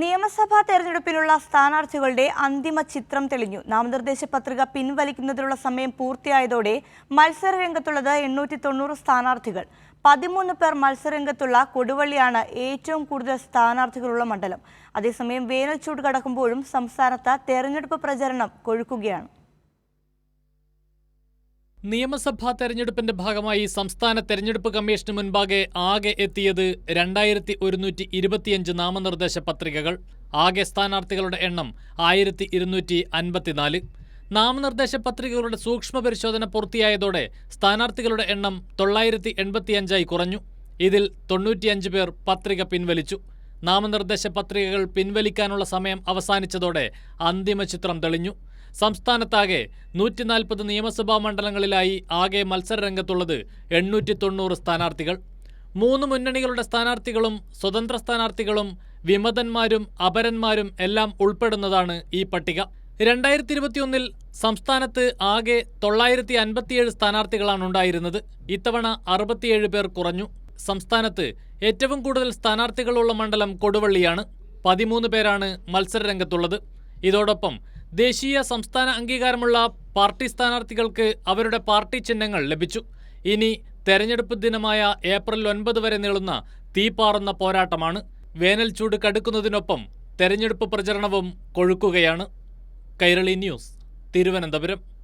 നിയമസഭാ തെരഞ്ഞെടുപ്പിനുള്ള സ്ഥാനാർത്ഥികളുടെ അന്തിമ ചിത്രം തെളിഞ്ഞു. നാമനിർദ്ദേശ പത്രിക പിൻവലിക്കുന്നതിനുള്ള സമയം പൂർത്തിയായതോടെ മത്സരരംഗത്തുള്ളത് 890 സ്ഥാനാർത്ഥികൾ. 13 പേർ മത്സരരംഗത്തുള്ള കൊടുവള്ളിയാണ് ഏറ്റവും കൂടുതൽ സ്ഥാനാർത്ഥികളുള്ള മണ്ഡലം. അതേസമയം വേനൽ ചൂട് കടക്കുമ്പോഴും സംസ്ഥാനത്ത് തെരഞ്ഞെടുപ്പ് പ്രചരണം കൊഴുക്കുകയാണ്. നിയമസഭാ തെരഞ്ഞെടുപ്പിന്റെ ഭാഗമായി സംസ്ഥാന തെരഞ്ഞെടുപ്പ് കമ്മീഷന് മുൻപാകെ ആകെ എത്തിയത് 2125 നാമനിർദ്ദേശ പത്രികകൾ. ആകെ സ്ഥാനാർത്ഥികളുടെ എണ്ണം 1254. നാമനിർദ്ദേശ പത്രികകളുടെ സൂക്ഷ്മ പരിശോധന പൂർത്തിയായതോടെ സ്ഥാനാർത്ഥികളുടെ എണ്ണം 985 കുറഞ്ഞു. ഇതിൽ 95 പേർ പത്രിക പിൻവലിച്ചു. നാമനിർദ്ദേശ പത്രികകൾ പിൻവലിക്കാനുള്ള സമയം അവസാനിച്ചതോടെ അന്തിമ ചിത്രം തെളിഞ്ഞു. സംസ്ഥാനത്താകെ 140 നിയമസഭാ മണ്ഡലങ്ങളിലായി ആകെ മത്സരരംഗത്തുള്ളത് 890 സ്ഥാനാർത്ഥികൾ. 3 മുന്നണികളുടെ സ്ഥാനാർത്ഥികളും സ്വതന്ത്ര സ്ഥാനാർത്ഥികളും വിമതന്മാരും അപരന്മാരും എല്ലാം ഉൾപ്പെടുന്നതാണ് ഈ പട്ടിക. 2021 സംസ്ഥാനത്ത് ആകെ 957 സ്ഥാനാർത്ഥികളാണ് ഉണ്ടായിരുന്നത്. ഇത്തവണ 67 പേർ കുറഞ്ഞു. സംസ്ഥാനത്ത് ഏറ്റവും കൂടുതൽ സ്ഥാനാർത്ഥികളുള്ള മണ്ഡലം കൊടുവള്ളിയാണ്. 13 പേരാണ് മത്സരരംഗത്തുള്ളത്. ഇതോടൊപ്പം ദേശീയ സംസ്ഥാന അംഗീകാരമുള്ള പാർട്ടി സ്ഥാനാർത്ഥികൾക്ക് അവരുടെ പാർട്ടി ചിഹ്നങ്ങൾ ലഭിച്ചു. ഇനി തെരഞ്ഞെടുപ്പ് ദിനമായ ഏപ്രിൽ 9 വരെ നീളുന്ന തീപാറുന്ന പോരാട്ടമാണ്. വേനൽ ചൂട് കടുക്കുന്നതിനൊപ്പം തെരഞ്ഞെടുപ്പ് പ്രചരണവും കൊഴുക്കുകയാണ്. കൈരളി ന്യൂസ്, തിരുവനന്തപുരം.